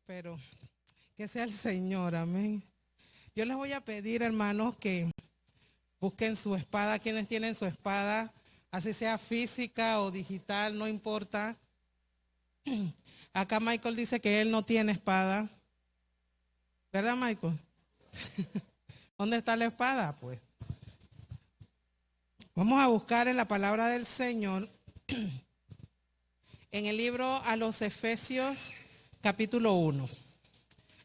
pero que sea el Señor, amén. Yo les voy a pedir, hermanos, que busquen su espada, quienes tienen su espada, así sea física o digital, no importa. Acá Michael dice que él no tiene espada. ¿Verdad, Michael? ¿Dónde está la espada? Pues vamos a buscar en la palabra del Señor, en el libro a los Efesios, capítulo 1.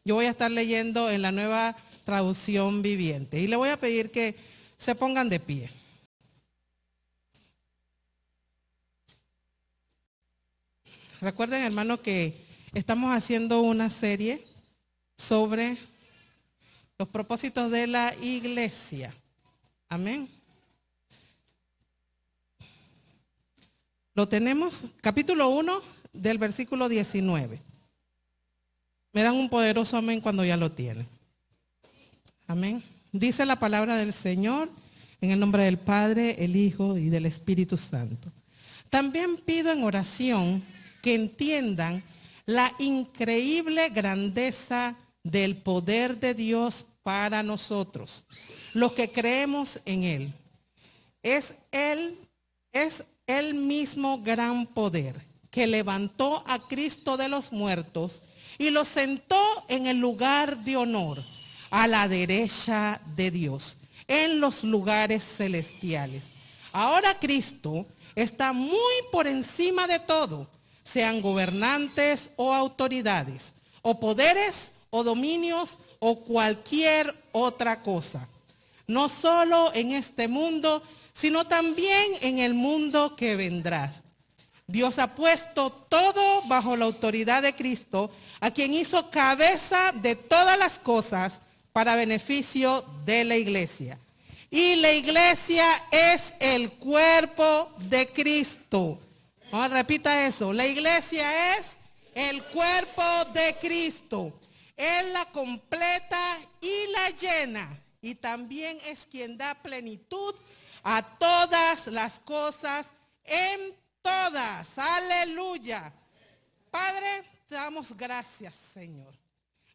Yo voy a estar leyendo en la Nueva Traducción Viviente y le voy a pedir que se pongan de pie. Recuerden, hermanos, que estamos haciendo una serie sobre los propósitos de la iglesia. Amén. Lo tenemos, capítulo 1 del versículo 19. Me dan un poderoso amén cuando ya lo tienen. Amén. Dice la palabra del Señor en el nombre del Padre, el Hijo y del Espíritu Santo. También pido en oración que entiendan la increíble grandeza del poder de Dios para nosotros, los que creemos en Él. Es el mismo gran poder que levantó a Cristo de los muertos y lo sentó en el lugar de honor, a la derecha de Dios, en los lugares celestiales. Ahora Cristo está muy por encima de todo, sean gobernantes o autoridades, o poderes o dominios o cualquier otra cosa. No solo en este mundo, sino también en el mundo que vendrá. Dios ha puesto todo bajo la autoridad de Cristo, a quien hizo cabeza de todas las cosas para beneficio de la iglesia. Y la iglesia es el cuerpo de Cristo. Repita eso. La iglesia es el cuerpo de Cristo. Él la completa y la llena. Y también es quien da plenitud a todas las cosas en todas. Aleluya. Padre, te damos gracias, Señor.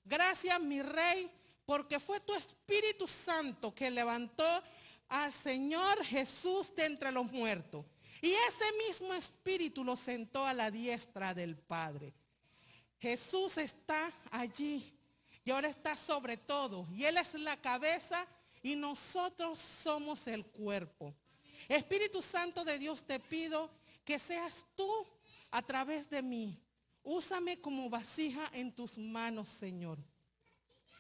Gracias, mi Rey, porque fue tu Espíritu Santo que levantó al Señor Jesús de entre los muertos. Y ese mismo Espíritu lo sentó a la diestra del Padre. Jesús está allí y ahora está sobre todo. Y Él es la cabeza y nosotros somos el cuerpo. Espíritu Santo de Dios, te pido que seas tú a través de mí. Úsame como vasija en tus manos, Señor.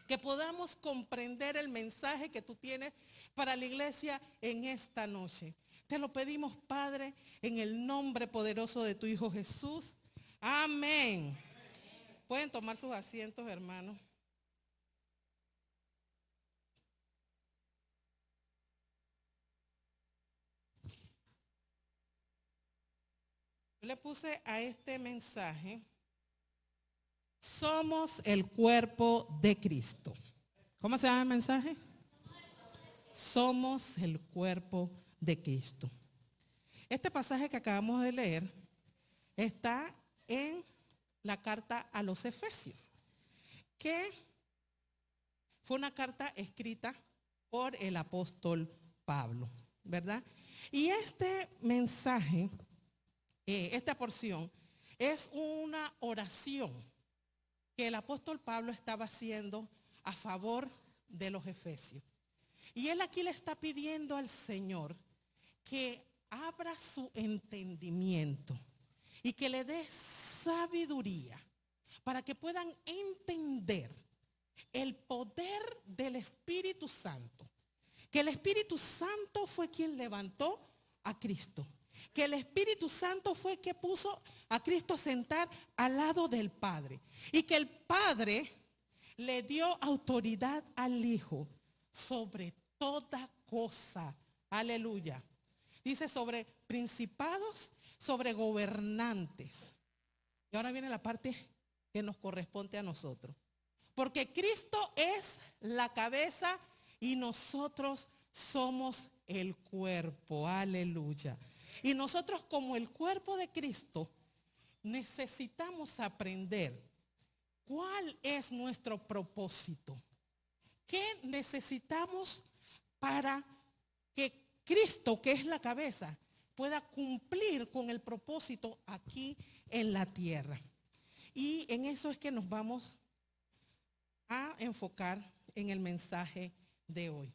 Que podamos comprender el mensaje que tú tienes para la iglesia en esta noche. Te lo pedimos, Padre, en el nombre poderoso de tu Hijo Jesús. Amén. Pueden tomar sus asientos, hermanos. Yo le puse a este mensaje: somos el cuerpo de Cristo. ¿Cómo se llama el mensaje? Somos el cuerpo de Cristo. Este pasaje que acabamos de leer está en la carta a los Efesios, que fue una carta escrita por el apóstol Pablo, ¿verdad? Y este mensaje, esta porción, es una oración que el apóstol Pablo estaba haciendo a favor de los efesios. Y él aquí le está pidiendo al Señor que abra su entendimiento y que le dé sabiduría para que puedan entender el poder del Espíritu Santo. Que el Espíritu Santo fue quien levantó a Cristo. Que el Espíritu Santo fue quien puso a Cristo a sentar al lado del Padre. Y que el Padre le dio autoridad al Hijo sobre toda cosa. Aleluya. Dice sobre principados, sobre gobernantes. Y ahora viene la parte que nos corresponde a nosotros. Porque Cristo es la cabeza y nosotros somos el cuerpo. Aleluya. Y nosotros, como el cuerpo de Cristo, necesitamos aprender ¿Cuál es nuestro propósito? ¿Qué necesitamos para que Cristo, que es la cabeza, pueda cumplir con el propósito aquí en la tierra? Y en eso es que nos vamos a enfocar en el mensaje de hoy.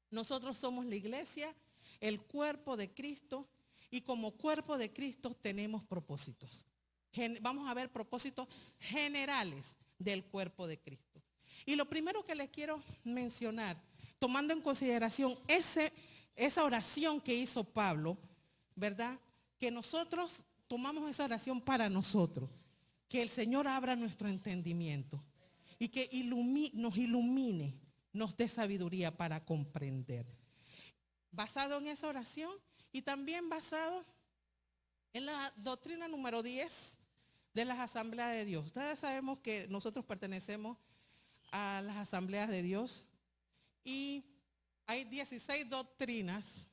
Nosotros somos la iglesia, el cuerpo de Cristo, y como cuerpo de Cristo tenemos propósitos. Vamos a ver propósitos generales del cuerpo de Cristo. Y lo primero que les quiero mencionar, tomando en consideración esa oración que hizo Pablo, ¿verdad? Que nosotros tomamos esa oración para nosotros. Que el Señor abra nuestro entendimiento y que nos ilumine, nos dé sabiduría para comprender. Basado en esa oración y también basado en la doctrina número 10 de las asambleas de Dios. Ustedes sabemos que nosotros pertenecemos a las asambleas de Dios y hay 16 doctrinas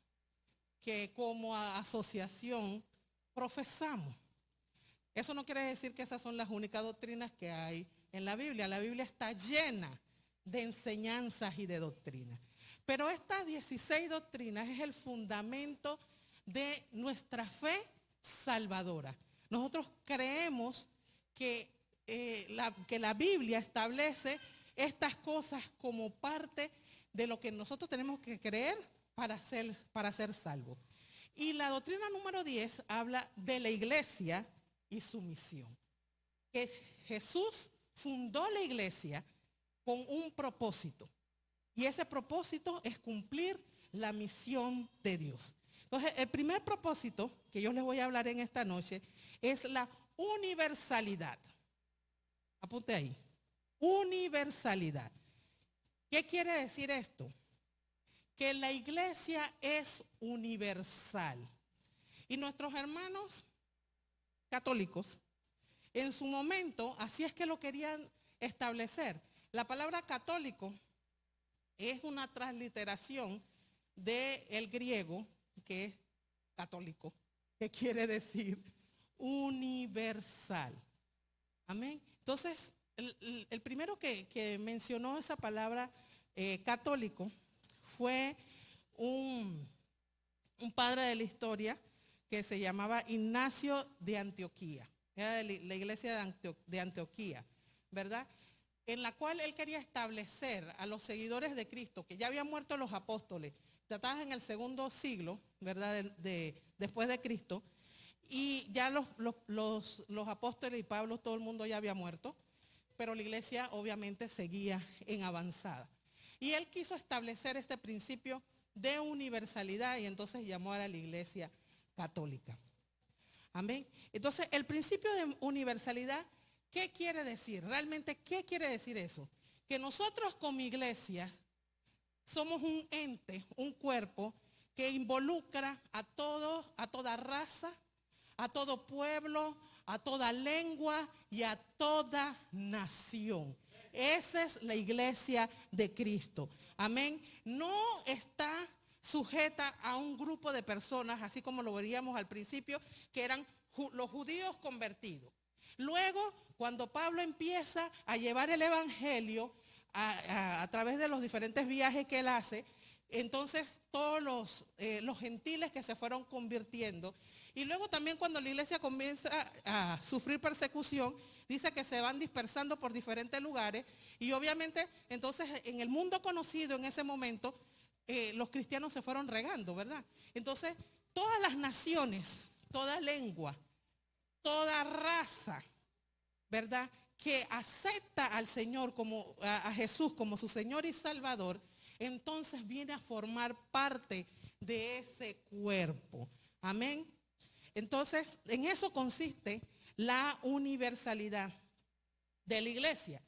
que como asociación profesamos. Eso no quiere decir que esas son las únicas doctrinas que hay en la Biblia. La Biblia está llena de enseñanzas y de doctrinas. Pero estas 16 doctrinas es el fundamento de nuestra fe salvadora. Nosotros creemos que la Biblia establece estas cosas como parte de lo que nosotros tenemos que creer para ser salvos. Y la doctrina número 10 habla de la iglesia y su misión. Que Jesús fundó la iglesia con un propósito. Y ese propósito es cumplir la misión de Dios. Entonces, el primer propósito que yo les voy a hablar en esta noche es la universalidad. Apunte ahí. Universalidad. ¿Qué quiere decir esto? Que la iglesia es universal. Y nuestros hermanos católicos, en su momento, así es que lo querían establecer. La palabra católico es una transliteración del griego, que es católico, que quiere decir universal. Amén. Entonces, el primero que mencionó esa palabra católico fue un padre de la historia que se llamaba Ignacio de Antioquía. Era de la iglesia de Antioquía, ¿verdad? En la cual él quería establecer a los seguidores de Cristo, que ya habían muerto los apóstoles, tratados en el segundo siglo, ¿verdad? Después de Cristo, y ya los apóstoles y Pablo, todo el mundo ya había muerto, pero la iglesia obviamente seguía en avanzada. Y él quiso establecer este principio de universalidad y entonces llamó a la iglesia católica. Amén. Entonces, el principio de universalidad, ¿qué quiere decir? Realmente, ¿qué quiere decir eso? Que nosotros como iglesia somos un ente, un cuerpo que involucra a toda raza, a todo pueblo, a toda lengua y a toda nación. Esa es la iglesia de Cristo. Amén. No está sujeta a un grupo de personas, así como lo veríamos al principio, que eran los judíos convertidos. Luego, cuando Pablo empieza a llevar el evangelio a través de los diferentes viajes que él hace, entonces todos los gentiles que se fueron convirtiendo. Y luego también cuando la iglesia comienza a sufrir persecución, dice que se van dispersando por diferentes lugares. Y obviamente entonces en el mundo conocido en ese momento, los cristianos se fueron regando, ¿verdad? Entonces todas las naciones, toda lengua, toda raza, ¿verdad?, que acepta al Señor a Jesús como su Señor y Salvador, entonces viene a formar parte de ese cuerpo. Amén. Entonces, en eso consiste la universalidad de la iglesia.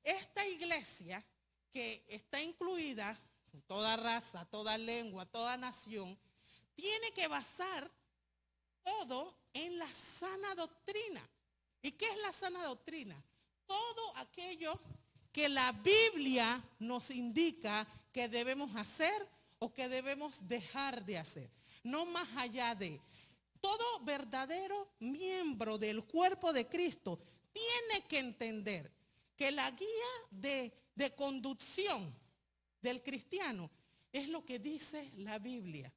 Esta iglesia que está incluida en toda raza, toda lengua, toda nación, tiene que basar todo en la sana doctrina. ¿Y qué es la sana doctrina? Todo aquello que la Biblia nos indica que debemos hacer o que debemos dejar de hacer. No más allá de. Todo verdadero miembro del cuerpo de Cristo tiene que entender que la guía de conducción del cristiano es lo que dice la Biblia.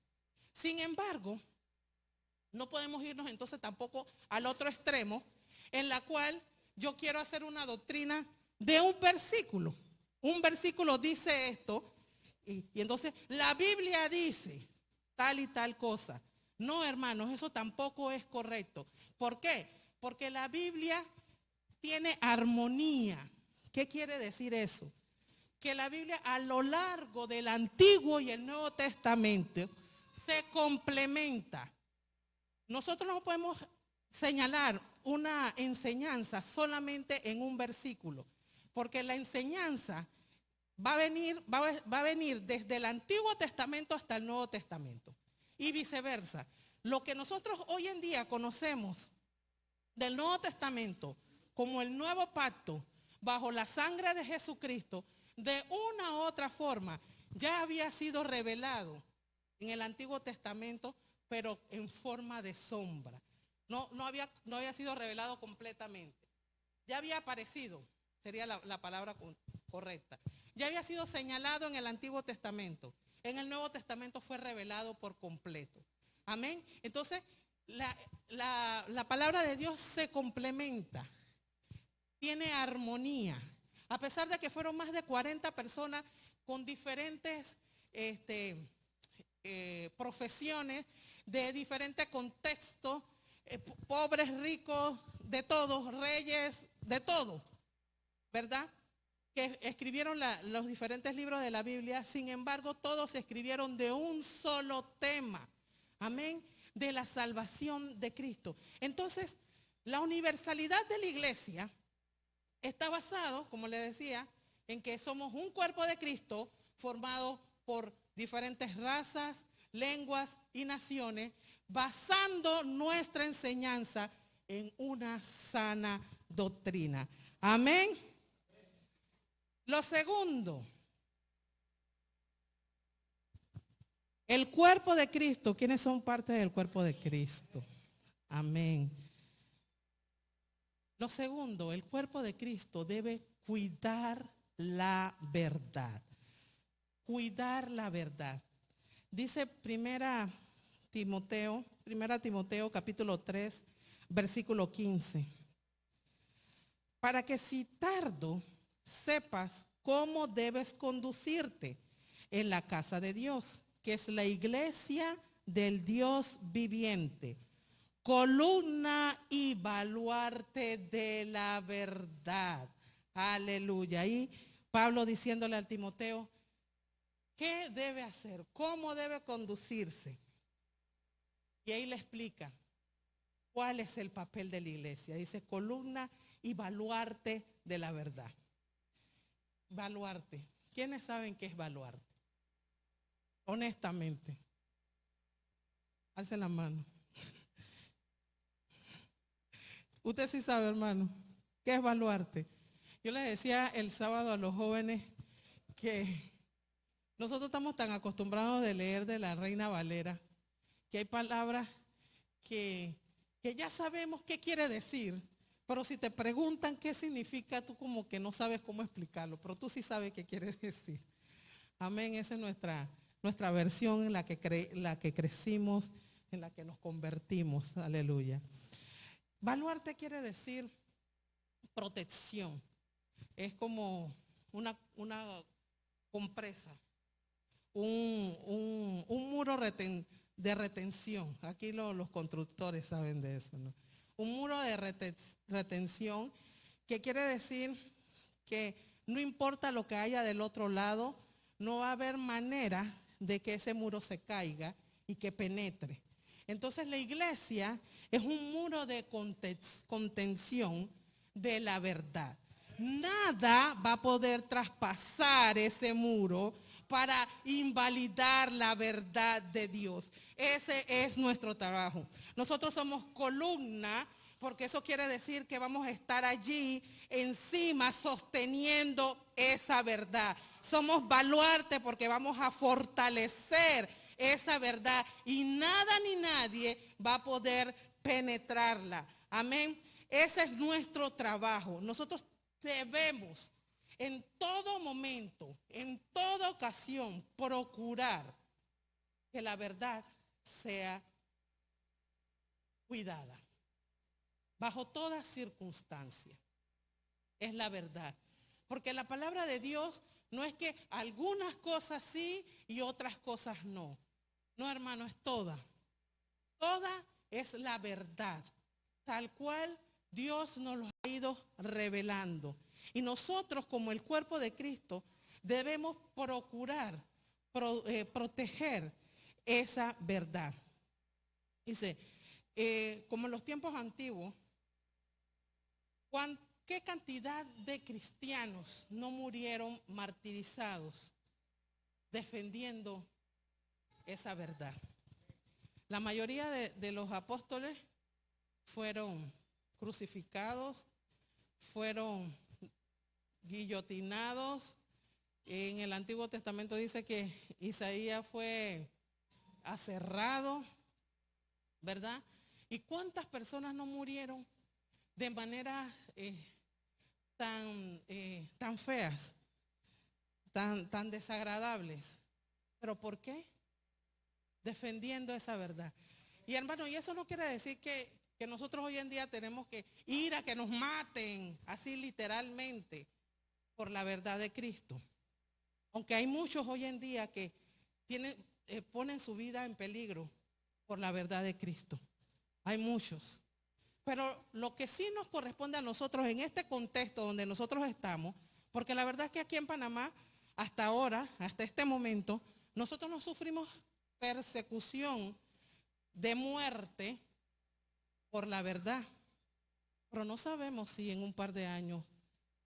Sin embargo, no podemos irnos entonces tampoco al otro extremo, en la cual yo quiero hacer una doctrina de un versículo. Un versículo dice esto, y entonces la Biblia dice tal y tal cosa. No, hermanos, eso tampoco es correcto. ¿Por qué? Porque la Biblia tiene armonía. ¿Qué quiere decir eso? Que la Biblia a lo largo del Antiguo y el Nuevo Testamento se complementa. Nosotros no podemos señalar una enseñanza solamente en un versículo, porque la enseñanza va a venir desde el Antiguo Testamento hasta el Nuevo Testamento y viceversa. Lo que nosotros hoy en día conocemos del Nuevo Testamento como el nuevo pacto bajo la sangre de Jesucristo, de una u otra forma ya había sido revelado en el Antiguo Testamento, pero en forma de sombra. No había sido revelado completamente. Ya había aparecido, sería la palabra correcta. Ya había sido señalado en el Antiguo Testamento. En el Nuevo Testamento fue revelado por completo. Amén. Entonces, la palabra de Dios se complementa. Tiene armonía. A pesar de que fueron más de 40 personas con diferentes profesiones, de diferentes contextos, pobres, ricos, de todos, reyes, de todo, ¿verdad? Que escribieron los diferentes libros de la Biblia. Sin embargo, todos escribieron de un solo tema. Amén. De la salvación de Cristo. Entonces, la universalidad de la iglesia está basado, como le decía, en que somos un cuerpo de Cristo formado por diferentes razas, lenguas y naciones, basando nuestra enseñanza en una sana doctrina. Amén. Lo segundo, el cuerpo de Cristo. ¿Quiénes son parte del cuerpo de Cristo? Amén. Lo segundo, el cuerpo de Cristo debe cuidar la verdad. Cuidar la verdad. Dice primera Timoteo capítulo 3, versículo 15. Para que si tardo sepas cómo debes conducirte en la casa de Dios, que es la iglesia del Dios viviente, columna y baluarte de la verdad. Aleluya. Y Pablo diciéndole al Timoteo, ¿qué debe hacer? ¿Cómo debe conducirse? Y ahí le explica cuál es el papel de la iglesia. Dice, columna y baluarte de la verdad. Baluarte. ¿Quiénes saben qué es baluarte? Honestamente. Alcen la mano. Usted sí sabe, hermano, ¿qué es baluarte? Yo les decía el sábado a los jóvenes que nosotros estamos tan acostumbrados de leer de la Reina Valera, que hay palabras que ya sabemos qué quiere decir, pero si te preguntan qué significa, tú como que no sabes cómo explicarlo, pero tú sí sabes qué quiere decir. Amén, esa es nuestra versión en la que crecimos, en la que nos convertimos. Aleluya. Baluarte quiere decir protección. Es como una compresa, un muro de retención. Aquí los constructores saben de eso, ¿no? Un muro de retención que quiere decir que no importa lo que haya del otro lado, no va a haber manera de que ese muro se caiga y que penetre. Entonces la iglesia es un muro de contención de la verdad. Nada va a poder traspasar ese muro para invalidar la verdad de Dios. Ese es nuestro trabajo. Nosotros somos columna, porque eso quiere decir que vamos a estar allí encima sosteniendo esa verdad. Somos baluarte porque vamos a fortalecer esa verdad y nada ni nadie va a poder penetrarla. Amén. ese es nuestro trabajo. Nosotros debemos en todo momento, en toda ocasión, procurar que la verdad sea cuidada. Bajo toda circunstancia. Es la verdad. Porque la palabra de Dios no es que algunas cosas sí y otras cosas no. No, hermano, es toda. Toda es la verdad. Tal cual Dios nos lo ha ido revelando. Y nosotros como el cuerpo de Cristo debemos procurar proteger esa verdad. Dice, como en los tiempos antiguos, ¿qué cantidad de cristianos no murieron martirizados defendiendo esa verdad? La mayoría de los apóstoles fueron crucificados, fueron guillotinados. En el Antiguo Testamento dice que Isaías fue aserrado, ¿verdad? ¿Y cuántas personas no murieron de manera tan feas, tan desagradables? ¿Pero por qué? Defendiendo esa verdad. Y hermano, y eso no quiere decir que nosotros hoy en día tenemos que ir a que nos maten, así literalmente, por la verdad de Cristo. Aunque hay muchos hoy en día que ponen su vida en peligro por la verdad de Cristo. Hay muchos. Pero lo que sí nos corresponde a nosotros en este contexto donde nosotros estamos, porque la verdad es que aquí en Panamá, hasta ahora, hasta este momento, nosotros no sufrimos persecución de muerte por la verdad. Pero no sabemos si en un par de años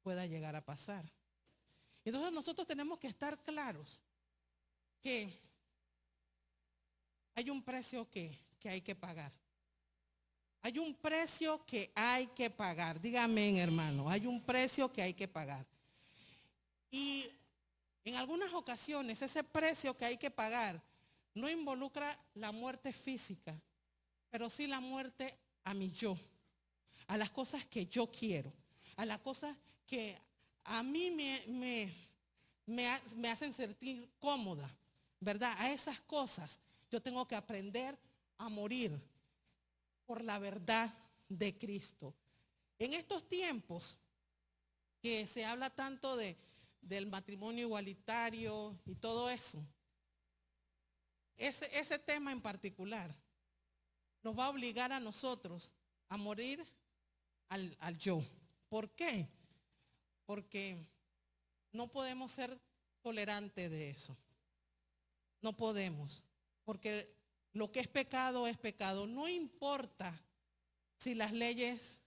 pueda llegar a pasar. Entonces nosotros tenemos que estar claros que hay un precio que hay que pagar. Hay un precio que hay que pagar. Dígame, hermano, hay un precio que hay que pagar. Y en algunas ocasiones ese precio que hay que pagar no involucra la muerte física, pero sí la muerte a mi yo, a las cosas que yo quiero, a las cosas que a mí me hacen sentir cómoda, ¿verdad? A esas cosas yo tengo que aprender a morir por la verdad de Cristo. En estos tiempos que se habla tanto del matrimonio igualitario y todo eso, ese tema en particular nos va a obligar a nosotros a morir al yo. ¿Por qué? Porque no podemos ser tolerantes de eso. No podemos. Porque lo que es pecado es pecado. No importa si las leyes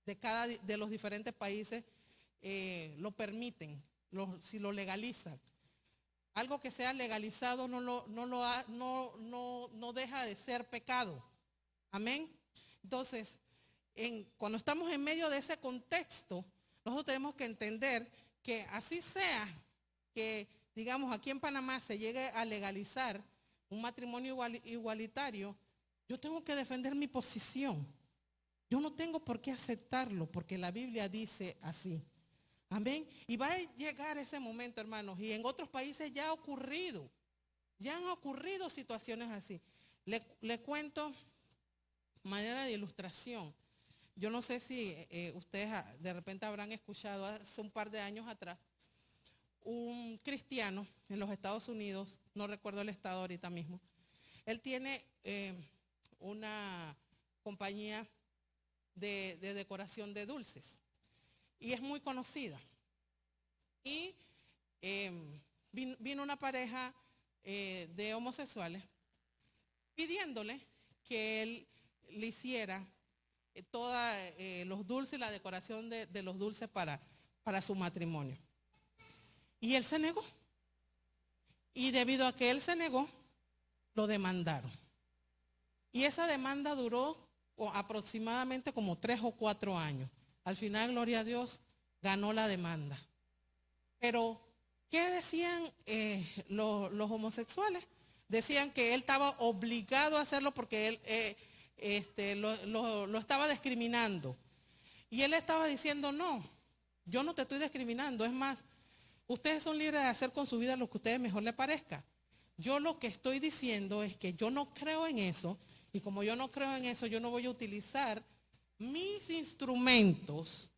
de los diferentes países lo permiten, si lo legalizan. Algo que sea legalizado no deja de ser pecado. Amén. Entonces, cuando estamos en medio de ese contexto, nosotros tenemos que entender que así sea que, digamos, aquí en Panamá se llegue a legalizar un matrimonio igualitario, yo tengo que defender mi posición. Yo no tengo por qué aceptarlo porque la Biblia dice así. Amén. Y va a llegar ese momento, hermanos, y en otros países ya ha ocurrido. Ya han ocurrido situaciones así. Le cuento manera de ilustración. Yo no sé si ustedes de repente habrán escuchado hace un par de años atrás, un cristiano en los Estados Unidos, no recuerdo el estado ahorita mismo, él tiene una compañía de decoración de dulces y es muy conocida. Y vino una pareja de homosexuales pidiéndole que él le hiciera todos los dulces y la decoración de los dulces para su matrimonio. Y él se negó. Y debido a que él se negó, lo demandaron. Y esa demanda duró aproximadamente como 3 o 4 años. Al final, gloria a Dios, ganó la demanda. Pero, ¿qué decían los homosexuales? Decían que él estaba obligado a hacerlo porque él lo estaba discriminando. Y él estaba diciendo, no, yo no te estoy discriminando. Es más, ustedes son libres de hacer con su vida lo que a ustedes mejor les parezca. Yo lo que estoy diciendo es que yo no creo en eso. Y como yo no creo en eso, yo no voy a utilizar mis instrumentos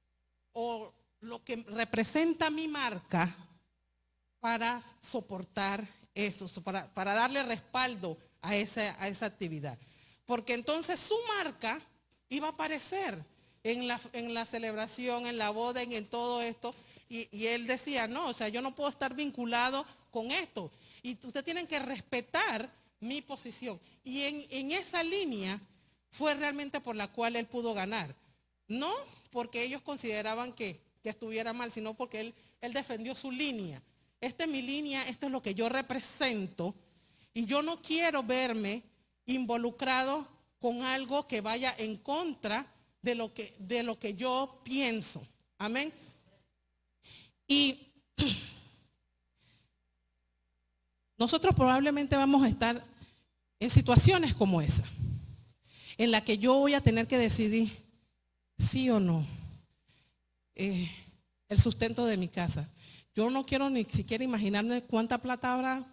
o lo que representa mi marca para soportar eso, para darle respaldo a esa actividad. Porque entonces su marca iba a aparecer en la celebración, en la boda, en todo esto. Y él decía, no, o sea, yo no puedo estar vinculado con esto. Y ustedes tienen que respetar mi posición. Y en esa línea fue realmente por la cual él pudo ganar. No porque ellos consideraban que estuviera mal, sino porque él defendió su línea. Esta es mi línea, esto es lo que yo represento. Y yo no quiero verme involucrado con algo que vaya en contra de lo que yo pienso. Amén. Y nosotros probablemente vamos a estar en situaciones como esa, en la que yo voy a tener que decidir sí o no el sustento de mi casa. Yo no quiero ni siquiera imaginarme cuánta plata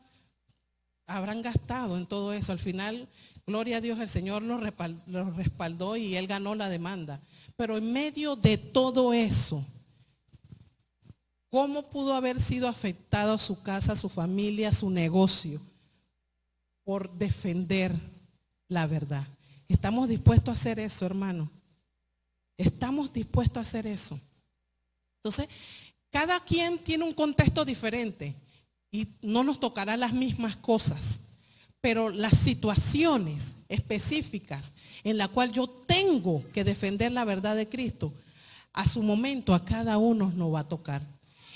habrán gastado en todo eso. Al final, gloria a Dios, el Señor lo respaldó y él ganó la demanda. Pero en medio de todo eso, ¿cómo pudo haber sido afectado su casa, su familia, su negocio por defender la verdad? ¿Estamos dispuestos a hacer eso, hermano? ¿Estamos dispuestos a hacer eso? Entonces, cada quien tiene un contexto diferente y no nos tocará las mismas cosas, pero las situaciones específicas en las cuales yo tengo que defender la verdad de Cristo, a su momento a cada uno nos va a tocar.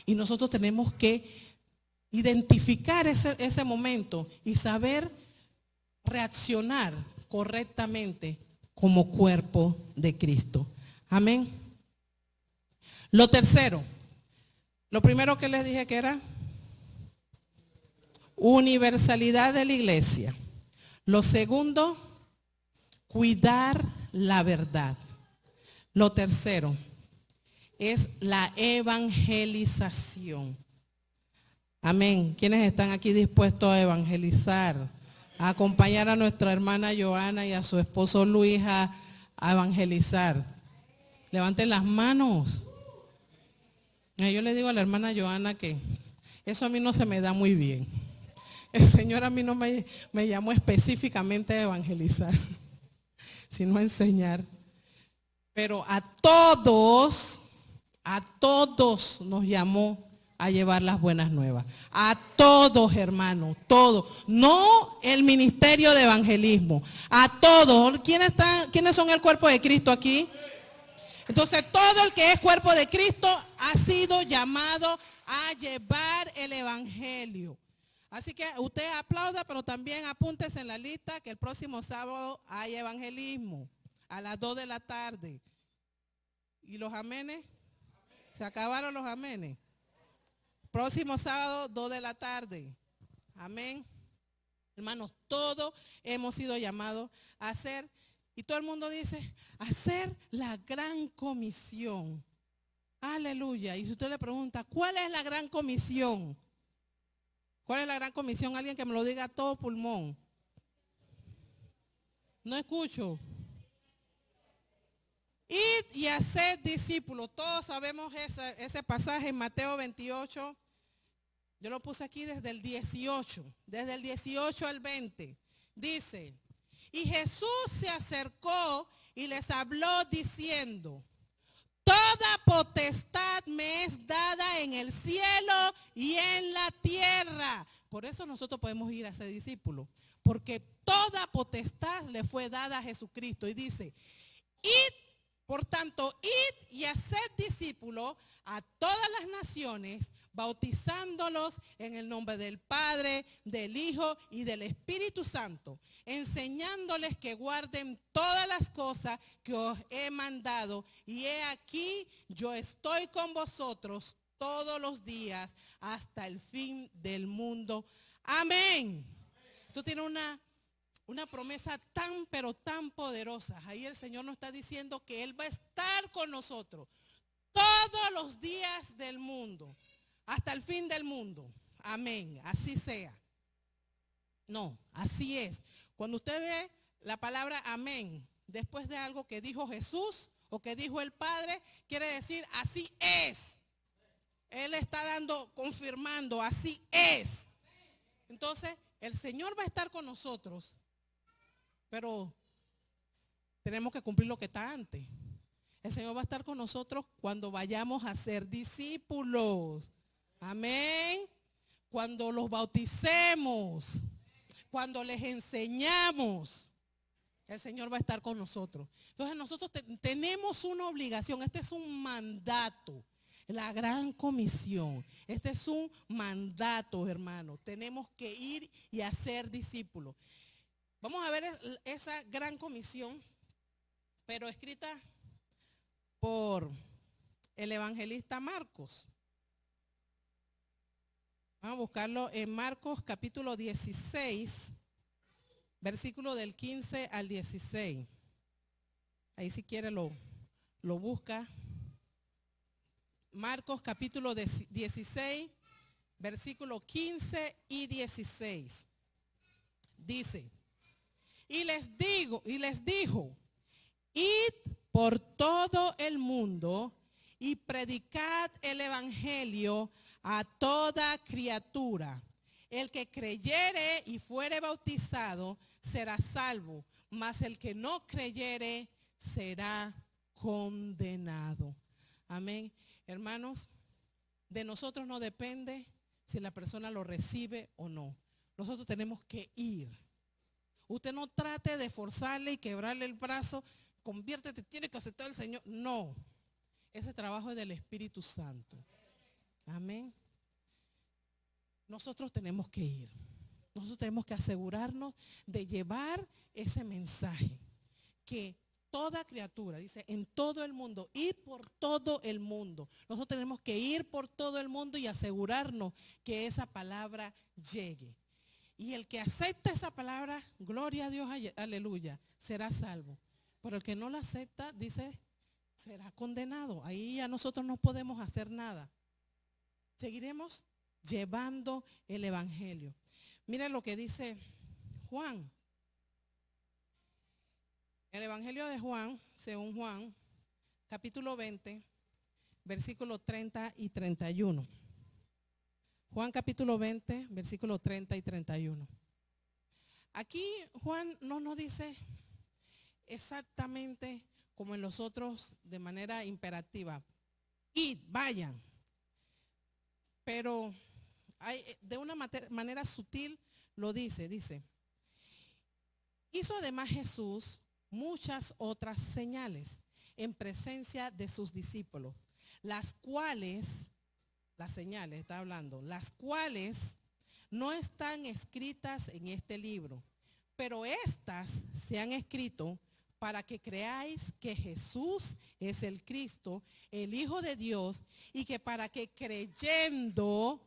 Y nosotros tenemos que identificar ese momento y saber reaccionar correctamente como cuerpo de Cristo. Amén. Lo tercero, lo primero que les dije que era universalidad de la iglesia. Lo segundo, cuidar la verdad. Lo tercero es la evangelización. Amén. ¿Quiénes están aquí dispuestos a evangelizar? A acompañar a nuestra hermana Joana y a su esposo Luis a evangelizar. Levanten las manos. Yo le digo a la hermana Joana que eso a mí no se me da muy bien. El Señor a mí no me llamó específicamente a evangelizar, sino a enseñar. Pero a todos nos llamó a llevar las buenas nuevas. A todos, hermanos, todos. No el ministerio de evangelismo. A todos. ¿Quiénes son el cuerpo de Cristo aquí? Entonces, todo el que es cuerpo de Cristo ha sido llamado a llevar el evangelio. Así que usted aplauda, pero también apúntese en la lista que el próximo sábado hay evangelismo a las 2 de la tarde. ¿Y los amenes? ¿Se acabaron los amenes? Próximo sábado, 2 de la tarde. Amén. Hermanos, todos hemos sido llamados a hacer, y todo el mundo dice, hacer la gran comisión. Aleluya. Y si usted le pregunta, ¿cuál es la gran comisión? ¿Cuál es la gran comisión? Alguien que me lo diga a todo pulmón. No escucho. Id y haced discípulos. Todos sabemos ese pasaje en Mateo 28. Yo lo puse aquí desde el 18. Desde el 18 al 20. Dice, y Jesús se acercó y les habló diciendo, toda potestad me es dada en el cielo y en la tierra. Por eso nosotros podemos ir a ser discípulos. Porque toda potestad le fue dada a Jesucristo. Y dice, id, por tanto, id y haced discípulos a todas las naciones, bautizándolos en el nombre del Padre, del Hijo y del Espíritu Santo, enseñándoles que guarden todas las cosas que os he mandado. Y he aquí, yo estoy con vosotros todos los días hasta el fin del mundo. Amén. Esto tiene Una promesa tan, pero tan poderosa. Ahí el Señor nos está diciendo que Él va a estar con nosotros todos los días del mundo, hasta el fin del mundo. Amén. Así sea. No, así es. Cuando usted ve la palabra amén, después de algo que dijo Jesús o que dijo el Padre, quiere decir así es. Él está dando, confirmando, así es. Entonces, el Señor va a estar con nosotros, pero tenemos que cumplir lo que está antes. El Señor va a estar con nosotros cuando vayamos a ser discípulos. Amén. Cuando los bauticemos, cuando les enseñamos, el Señor va a estar con nosotros. Entonces nosotros tenemos una obligación. Este es un mandato. La gran comisión. Este es un mandato, hermano. Tenemos que ir y hacer discípulos. Vamos a ver esa gran comisión, pero escrita por el evangelista Marcos. Vamos a buscarlo en Marcos capítulo 16, versículo del 15 al 16. Ahí si quiere lo busca. Marcos capítulo 16, versículo 15 y 16. Dice, y les dijo, id por todo el mundo y predicad el evangelio a toda criatura. El que creyere y fuere bautizado será salvo, mas el que no creyere será condenado. Amén. Hermanos, de nosotros no depende si la persona lo recibe o no. Nosotros tenemos que ir. Usted no trate de forzarle y quebrarle el brazo. Conviértete, tiene que aceptar al Señor. No, ese trabajo es del Espíritu Santo. Amén. Nosotros tenemos que ir. Nosotros tenemos que asegurarnos de llevar ese mensaje. Que toda criatura, dice, en todo el mundo, ir por todo el mundo. Nosotros tenemos que ir por todo el mundo y asegurarnos que esa palabra llegue. Y el que acepta esa palabra, gloria a Dios, aleluya, será salvo. Pero el que no la acepta, dice, será condenado. Ahí ya nosotros no podemos hacer nada. Seguiremos llevando el evangelio. Mira lo que dice Juan. El evangelio de Juan, según Juan, capítulo 20, versículos 30 y 31. Juan capítulo 20, versículos 30 y 31. Aquí Juan no nos dice exactamente como en los otros de manera imperativa. Id, vayan. Pero de una manera sutil lo dice. Hizo además Jesús muchas otras señales en presencia de sus discípulos, las cuales no están escritas en este libro, pero estas se han escrito para que creáis que Jesús es el Cristo, el Hijo de Dios, y que para que creyendo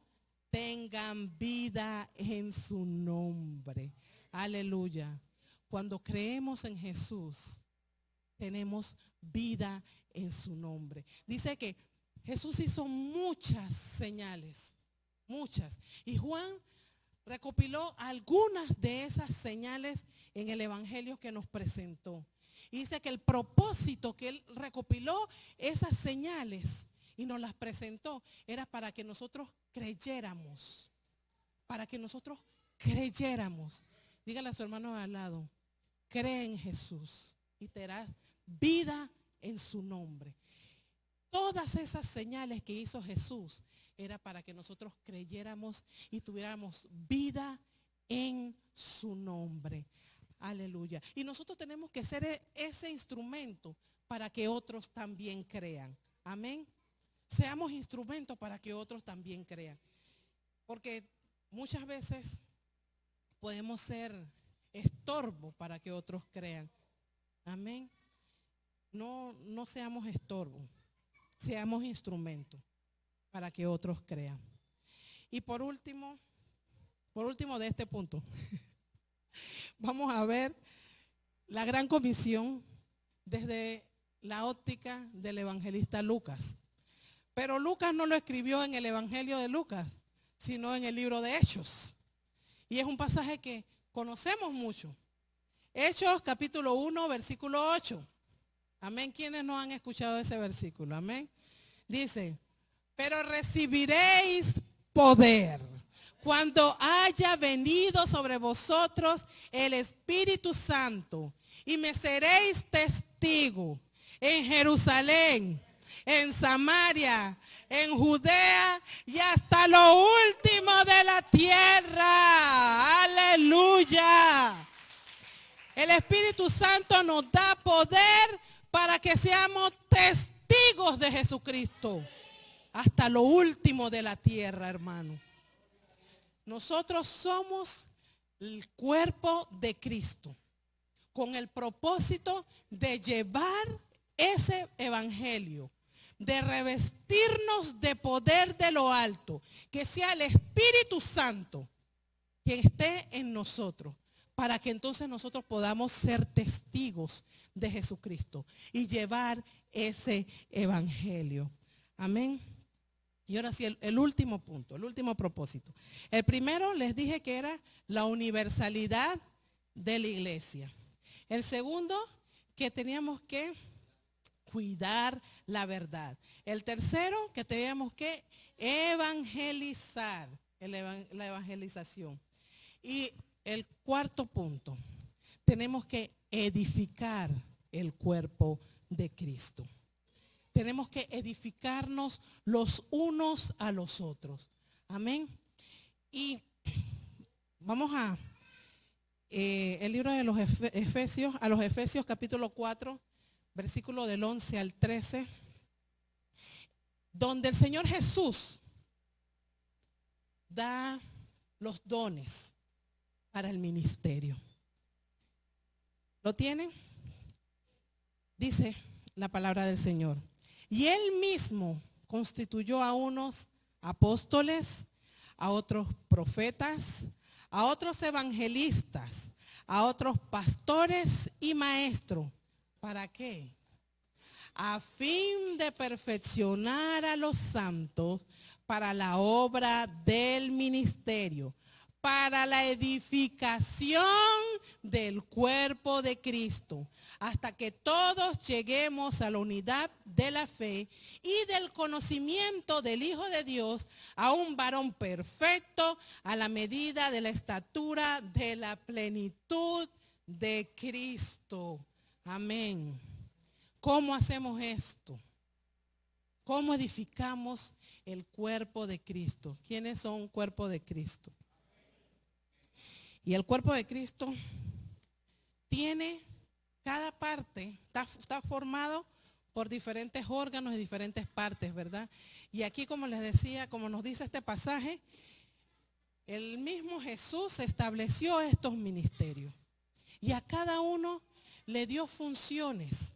tengan vida en su nombre. Aleluya. Cuando creemos en Jesús, tenemos vida en su nombre. Dice que Jesús hizo muchas señales, muchas. Y Juan recopiló algunas de esas señales en el evangelio que nos presentó. Y dice que el propósito que él recopiló esas señales y nos las presentó era para que nosotros creyéramos. Para que nosotros creyéramos. Dígale a su hermano al lado, cree en Jesús y tendrás vida en su nombre. Todas esas señales que hizo Jesús era para que nosotros creyéramos y tuviéramos vida en su nombre. Aleluya. Y nosotros tenemos que ser ese instrumento para que otros también crean. Amén. Seamos instrumentos para que otros también crean. Porque muchas veces podemos ser estorbo para que otros crean. Amén. No seamos estorbo. Seamos instrumentos para que otros crean. Y por último de este punto, Vamos a ver la gran comisión desde la óptica del evangelista Lucas. Pero Lucas no lo escribió en el Evangelio de Lucas, sino en el libro de Hechos. Y es un pasaje que conocemos mucho. Hechos capítulo 1, versículo 8. Amén. ¿Quiénes no han escuchado ese versículo? Amén. Dice, pero recibiréis poder cuando haya venido sobre vosotros el Espíritu Santo, y me seréis testigo en Jerusalén, en Samaria, en Judea y hasta lo último de la tierra. Aleluya. El Espíritu Santo nos da poder para que seamos testigos de Jesucristo hasta lo último de la tierra, hermano. Nosotros somos el cuerpo de Cristo, con el propósito de llevar ese evangelio, de revestirnos de poder de lo alto, que sea el Espíritu Santo quien esté en nosotros, para que entonces nosotros podamos ser testigos de Jesucristo y llevar ese evangelio. Amén. Y ahora sí, el último punto, el último propósito. El primero les dije que era la universalidad de la iglesia. El segundo, que teníamos que cuidar la verdad. El tercero, que teníamos que evangelizar, la evangelización. Y el cuarto punto, tenemos que edificar el cuerpo de Cristo. Tenemos que edificarnos los unos a los otros. Amén. Y vamos a el libro de los Efesios, a los Efesios capítulo 4, versículo del 11 al 13, donde el Señor Jesús da los dones para el ministerio. ¿Lo tienen? Dice la palabra del Señor. Y Él mismo constituyó a unos apóstoles, a otros profetas, a otros evangelistas, a otros pastores y maestros. ¿Para qué? A fin de perfeccionar a los santos para la obra del ministerio, para la edificación del cuerpo de Cristo, hasta que todos lleguemos a la unidad de la fe y del conocimiento del Hijo de Dios, a un varón perfecto, a la medida de la estatura de la plenitud de Cristo. Amén. ¿Cómo hacemos esto? ¿Cómo edificamos el cuerpo de Cristo? ¿Quiénes son un cuerpo de Cristo? Y el cuerpo de Cristo tiene cada parte, está formado por diferentes órganos y diferentes partes, ¿verdad? Y aquí, como les decía, como nos dice este pasaje, el mismo Jesús estableció estos ministerios. Y a cada uno le dio funciones.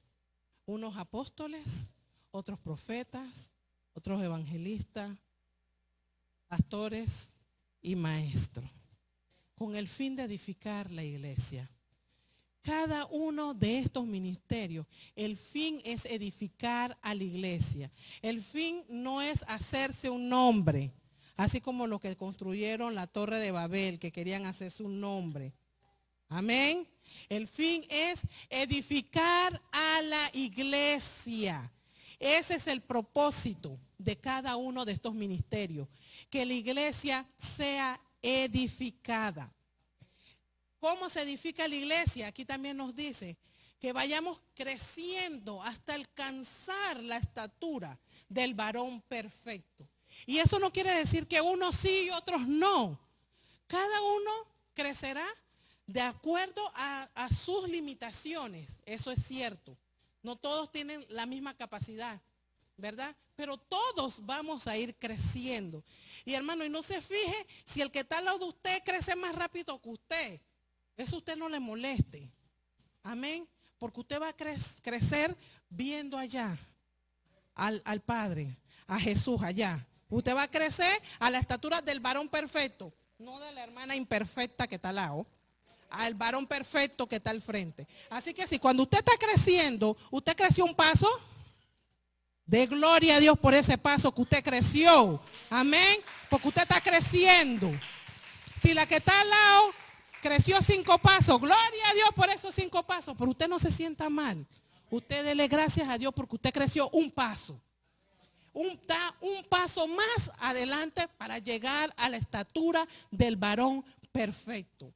Unos apóstoles, otros profetas, otros evangelistas, pastores y maestros, con el fin de edificar la iglesia. Cada uno de estos ministerios, el fin es edificar a la iglesia. El fin no es hacerse un nombre, así como los que construyeron la Torre de Babel, que querían hacerse un nombre. Amén. El fin es edificar a la iglesia. Ese es el propósito de cada uno de estos ministerios, que la iglesia sea edificada. ¿Cómo se edifica la iglesia? Aquí también nos dice que vayamos creciendo hasta alcanzar la estatura del varón perfecto. Y eso no quiere decir que unos sí y otros no. Cada uno crecerá de acuerdo a sus limitaciones. Eso es cierto. No todos tienen la misma capacidad, ¿verdad? Pero todos vamos a ir creciendo. Y hermano, y no se fije si el que está al lado de usted crece más rápido que usted. Eso a usted no le moleste. Amén. Porque usted va a crecer viendo allá al Padre, a Jesús allá. Usted va a crecer a la estatura del varón perfecto, no de la hermana imperfecta que está al lado. al varón perfecto que está al frente. Así que si cuando usted está creciendo, usted creció un paso, de gloria a Dios por ese paso que usted creció. Amén. Porque usted está creciendo. Si la que está al lado creció 5 pasos, gloria a Dios por esos 5 pasos. Pero usted no se sienta mal. Usted dele gracias a Dios porque usted creció un paso. Da un paso más adelante para llegar a la estatura del varón perfecto.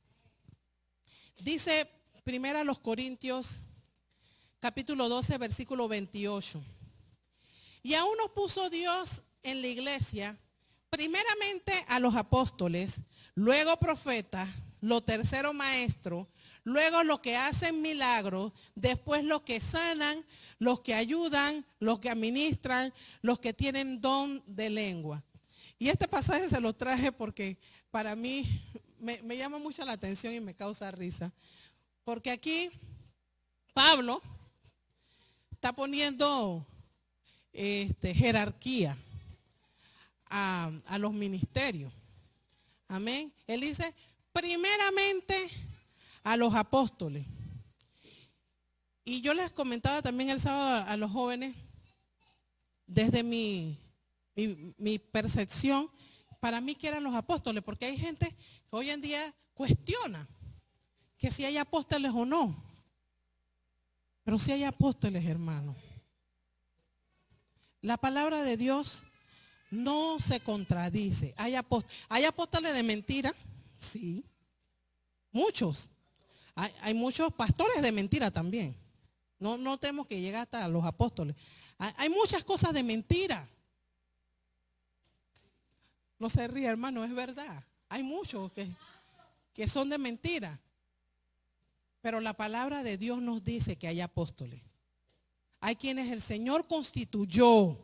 Dice 1 Corintios capítulo 12 versículo 28. Y aún nos puso Dios en la iglesia, primeramente a los apóstoles, luego profetas, lo tercero maestros, luego los que hacen milagros, después los que sanan, los que ayudan, los que administran, los que tienen don de lengua. Y este pasaje se lo traje porque para mí me llama mucho la atención y me causa risa. Porque aquí Pablo está poniendo jerarquía a los ministerios. Amén. Él dice, primeramente a los apóstoles. Y yo les comentaba también el sábado a los jóvenes, desde mi percepción, para mí que eran los apóstoles, porque hay gente que hoy en día cuestiona que si hay apóstoles o no. Pero si hay apóstoles, hermano. La palabra de Dios no se contradice. Hay apóstoles de mentira, sí. Muchos. Hay muchos pastores de mentira también. No tenemos que llegar hasta los apóstoles. Hay muchas cosas de mentira. No se ríe, hermano, es verdad. Hay muchos que son de mentira. Pero la palabra de Dios nos dice que hay apóstoles. Hay quienes el Señor constituyó.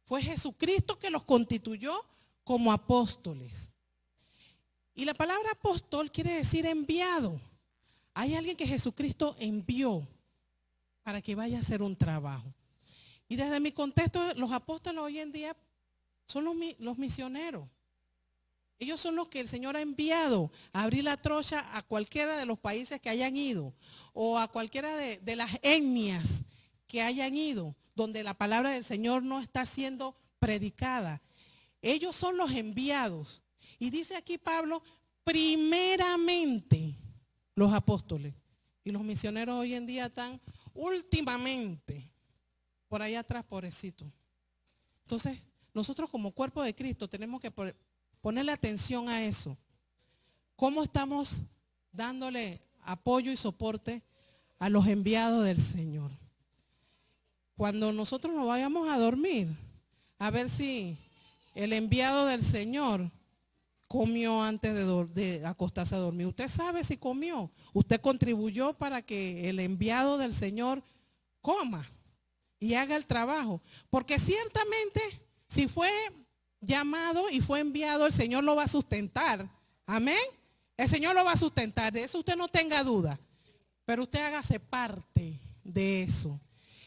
Fue Jesucristo que los constituyó como apóstoles. Y la palabra apóstol quiere decir enviado. Hay alguien que Jesucristo envió para que vaya a hacer un trabajo. Y desde mi contexto, los apóstoles hoy en día son los misioneros. Ellos son los que el Señor ha enviado a abrir la trocha a cualquiera de los países que hayan ido o a cualquiera de las etnias que hayan ido, donde la palabra del Señor no está siendo predicada. Ellos son los enviados. Y dice aquí Pablo, primeramente los apóstoles. Y los misioneros hoy en día están últimamente por allá atrás, pobrecito. Entonces, nosotros como cuerpo de Cristo tenemos que ponerle atención a eso. ¿Cómo estamos dándole apoyo y soporte a los enviados del Señor? Cuando nosotros nos vayamos a dormir, a ver si el enviado del Señor comió antes de acostarse a dormir. Usted sabe si comió. Usted contribuyó para que el enviado del Señor coma y haga el trabajo. Porque ciertamente, si fue llamado y fue enviado, el Señor lo va a sustentar. Amén. El Señor lo va a sustentar. De eso usted no tenga duda. Pero usted hágase parte de eso.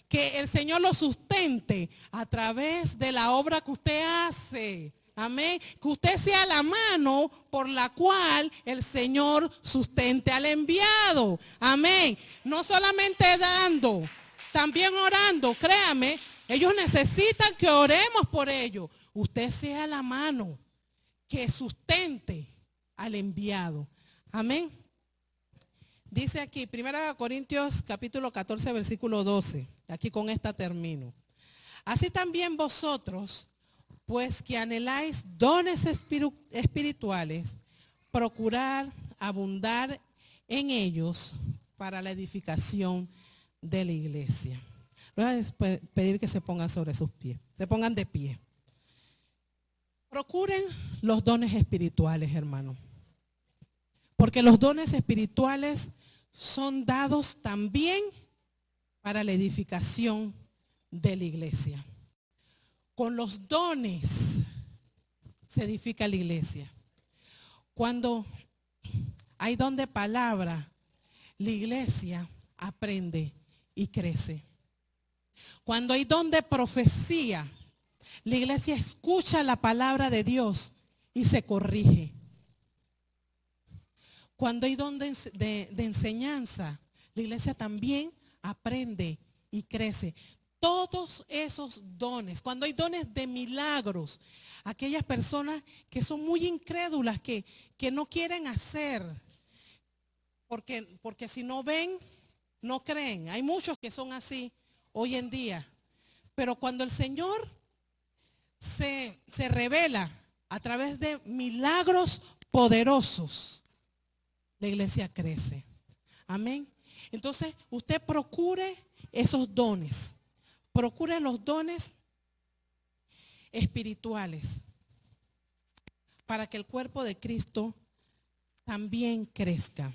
Que el Señor lo sustente a través de la obra que usted hace. Amén. Que usted sea la mano por la cual el Señor sustente al enviado. Amén. No solamente dando, también orando. Créame, ellos necesitan que oremos por ellos. Usted sea la mano que sustente al enviado. Amén. Dice aquí, 1 Corintios capítulo 14, versículo 12. Aquí con esta termino. Así también vosotros, pues que anheláis dones espirituales, procurar abundar en ellos para la edificación de la iglesia. Voy a pedir que se pongan sobre sus pies, se pongan de pie. Procuren los dones espirituales, hermano. Porque los dones espirituales son dados también para la edificación de la iglesia. Con los dones se edifica la iglesia. Cuando hay don de palabra, la iglesia aprende y crece. Cuando hay don de profecía, la iglesia escucha la palabra de Dios y se corrige. Cuando hay don de enseñanza, la iglesia también aprende y crece. Todos esos dones, cuando hay dones de milagros, aquellas personas que son muy incrédulas, que no quieren hacer, porque si no ven, no creen. Hay muchos que son así hoy en día. Pero cuando el Señor se revela a través de milagros poderosos, la iglesia crece. Amén. Entonces, usted procure esos dones. Procure los dones espirituales para que el cuerpo de Cristo también crezca.